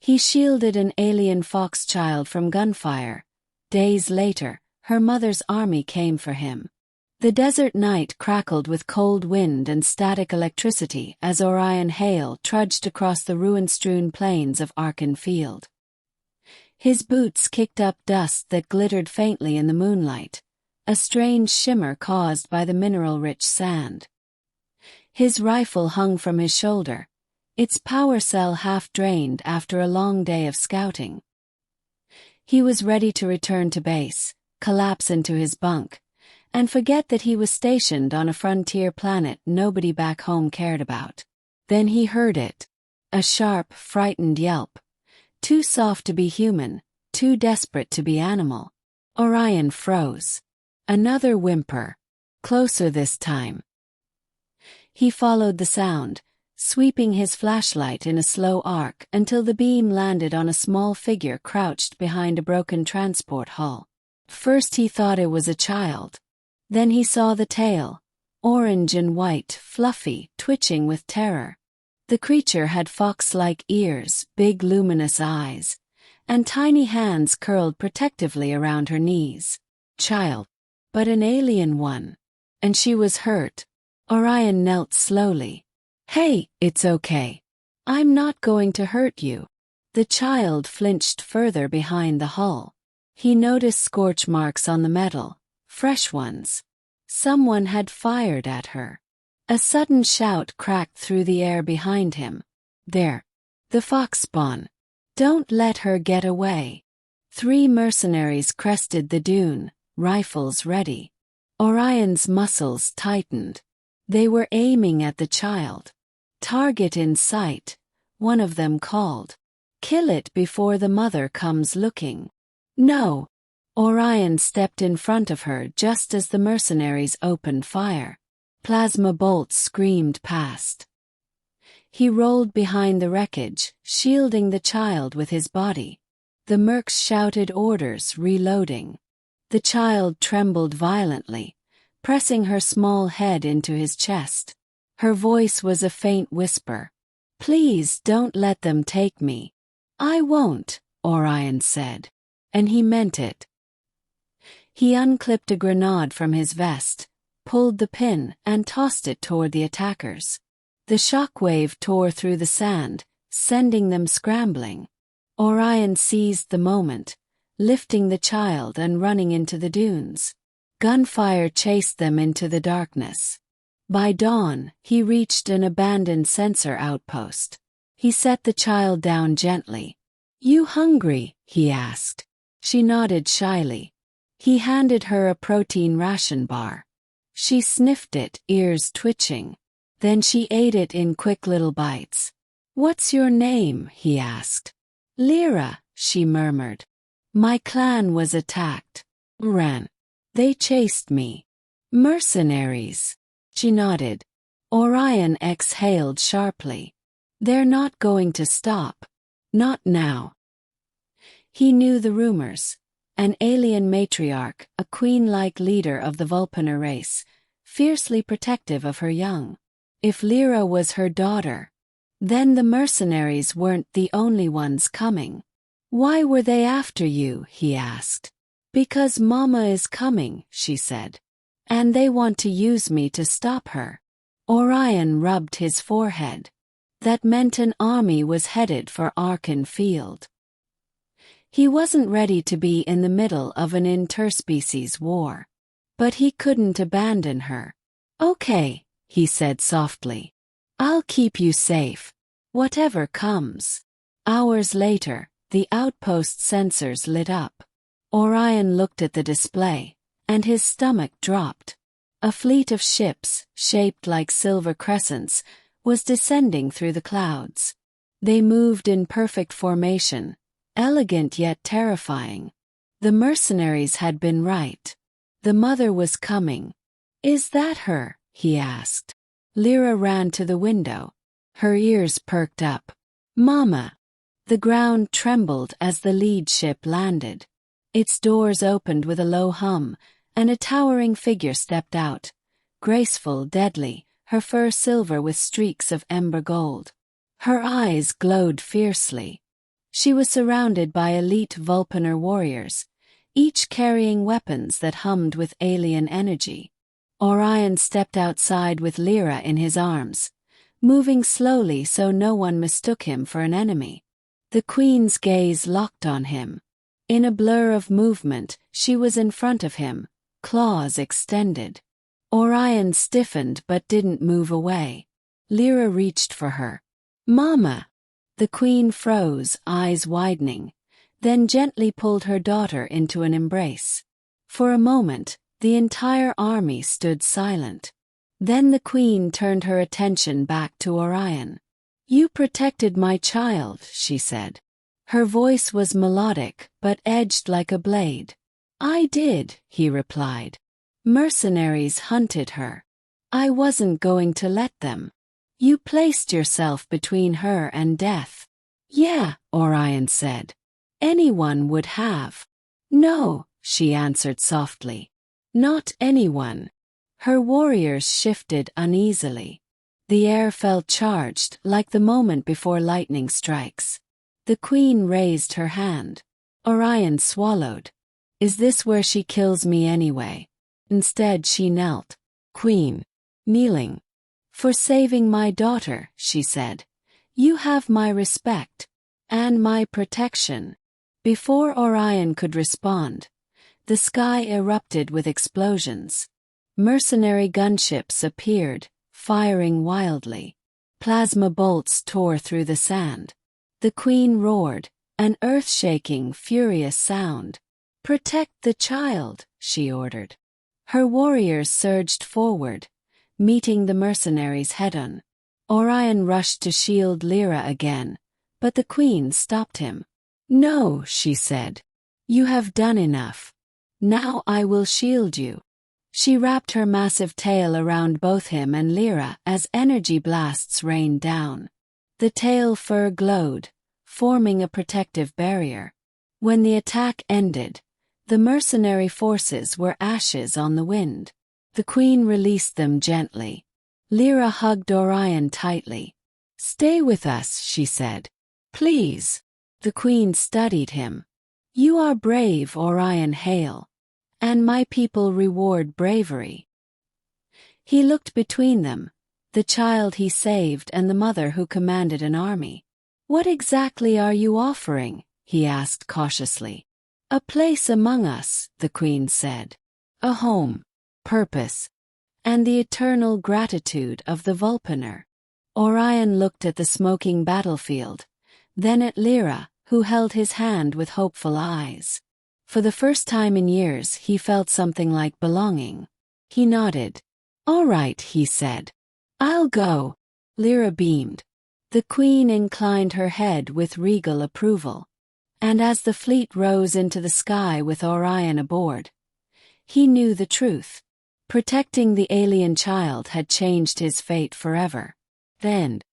He shielded an alien Fox-Child from gunfire. Days later, her mother's army came for him. The desert night crackled with cold wind and static electricity as Orion Hale trudged across the ruin-strewn plains of Arken field. His boots kicked up dust that glittered faintly in the moonlight, a strange shimmer caused by the mineral-rich sand. His rifle hung from his shoulder, its power cell half-drained after a long day of scouting. He was ready to return to base, collapse into his bunk, and forget that he was stationed on a frontier planet nobody back home cared about. Then he heard it. A sharp, frightened yelp. Too soft to be human, too desperate to be animal. Orion froze. Another whimper. Closer this time. He followed the sound, sweeping his flashlight in a slow arc until the beam landed on a small figure crouched behind a broken transport hull. First he thought it was a child. Then he saw the tail, orange and white, fluffy, twitching with terror. The creature had fox-like ears, big luminous eyes, and tiny hands curled protectively around her knees. Child. But an alien one. And she was hurt. Orion knelt slowly. "Hey, it's okay. I'm not going to hurt you." The child flinched further behind the hull. He noticed scorch marks on the metal. Fresh ones. Someone had fired at her. A sudden shout cracked through the air behind him. "There! The fox spawn! Don't let her get away!" 3 mercenaries crested the dune, rifles ready. Orion's muscles tightened. They were aiming at the child. "Target in sight," one of them called. "Kill it before the mother comes looking." "No!" Orion stepped in front of her just as the mercenaries opened fire. Plasma bolts screamed past. He rolled behind the wreckage, shielding the child with his body. The mercs shouted orders, reloading. The child trembled violently, pressing her small head into his chest. Her voice was a faint whisper. "Please don't let them take me." "I won't," Orion said. And he meant it. He unclipped a grenade from his vest, pulled the pin, and tossed it toward the attackers. The shockwave tore through the sand, sending them scrambling. Orion seized the moment, lifting the child and running into the dunes. Gunfire chased them into the darkness. By dawn, he reached an abandoned sensor outpost. He set the child down gently. "You hungry?" he asked. She nodded shyly. He handed her a protein ration bar. She sniffed it, ears twitching. Then she ate it in quick little bites. "What's your name?" he asked. "Lyra," she murmured. "My clan was attacked. Ran. They chased me." "Mercenaries." She nodded. Orion exhaled sharply. "They're not going to stop. Not now." He knew the rumors. An alien matriarch, a queen-like leader of the Vulpinar race, fiercely protective of her young. If Lyra was her daughter, then the mercenaries weren't the only ones coming. "Why were they after you?" he asked. "Because Mama is coming," she said. "And they want to use me to stop her." Orion rubbed his forehead. That meant an army was headed for Arken field. He wasn't ready to be in the middle of an interspecies war. But he couldn't abandon her. "Okay," he said softly. "I'll keep you safe. Whatever comes." Hours later, the outpost sensors lit up. Orion looked at the display, and his stomach dropped. A fleet of ships, shaped like silver crescents, was descending through the clouds. They moved in perfect formation, elegant yet terrifying. The mercenaries had been right. The mother was coming. "Is that her?" he asked. Lyra ran to the window. Her ears perked up. "Mama!" The ground trembled as the lead ship landed. Its doors opened with a low hum, and a towering figure stepped out. Graceful, deadly, her fur silver with streaks of ember gold. Her eyes glowed fiercely. She was surrounded by elite Vulpinar warriors, each carrying weapons that hummed with alien energy. Orion stepped outside with Lyra in his arms, moving slowly so no one mistook him for an enemy. The Queen's gaze locked on him. In a blur of movement, she was in front of him, claws extended. Orion stiffened but didn't move away. Lyra reached for her. "Mama!" The Queen froze, eyes widening, then gently pulled her daughter into an embrace. For a moment, the entire army stood silent. Then the Queen turned her attention back to Orion. "You protected my child," she said. Her voice was melodic but edged like a blade. "I did," he replied. "Mercenaries hunted her. I wasn't going to let them. You placed yourself between her and death." "Yeah," Orion said. "Anyone would have." "No," she answered softly. "Not anyone." Her warriors shifted uneasily. The air felt charged, like the moment before lightning strikes. The Queen raised her hand. Orion swallowed. "Is this where she kills me anyway?" Instead she knelt. "Queen." Kneeling. "For saving my daughter," she said. "You have my respect. And my protection." Before Orion could respond, the sky erupted with explosions. Mercenary gunships appeared, firing wildly. Plasma bolts tore through the sand. The Queen roared, an earth-shaking, furious sound. "Protect the child," she ordered. Her warriors surged forward, meeting the mercenaries head-on. Orion rushed to shield Lyra again, but the Queen stopped him. "No," she said. "You have done enough. Now I will shield you." She wrapped her massive tail around both him and Lyra as energy blasts rained down. The tail fur glowed, forming a protective barrier. When the attack ended, the mercenary forces were ashes on the wind. The Queen released them gently. Lyra hugged Orion tightly. "Stay with us," she said. "Please." The Queen studied him. "You are brave, Orion Hale. And my people reward bravery." He looked between them, the child he saved and the mother who commanded an army. "What exactly are you offering?" he asked cautiously. "A place among us," the Queen said. "A home, purpose, and the eternal gratitude of the Vulpinar." Orion looked at the smoking battlefield, then at Lyra, who held his hand with hopeful eyes. For the first time in years he felt something like belonging. He nodded. "All right," he said. "I'll go." Lyra beamed. The Queen inclined her head with regal approval. And as the fleet rose into the sky with Orion aboard, he knew the truth. Protecting the alien child had changed his fate forever. The end.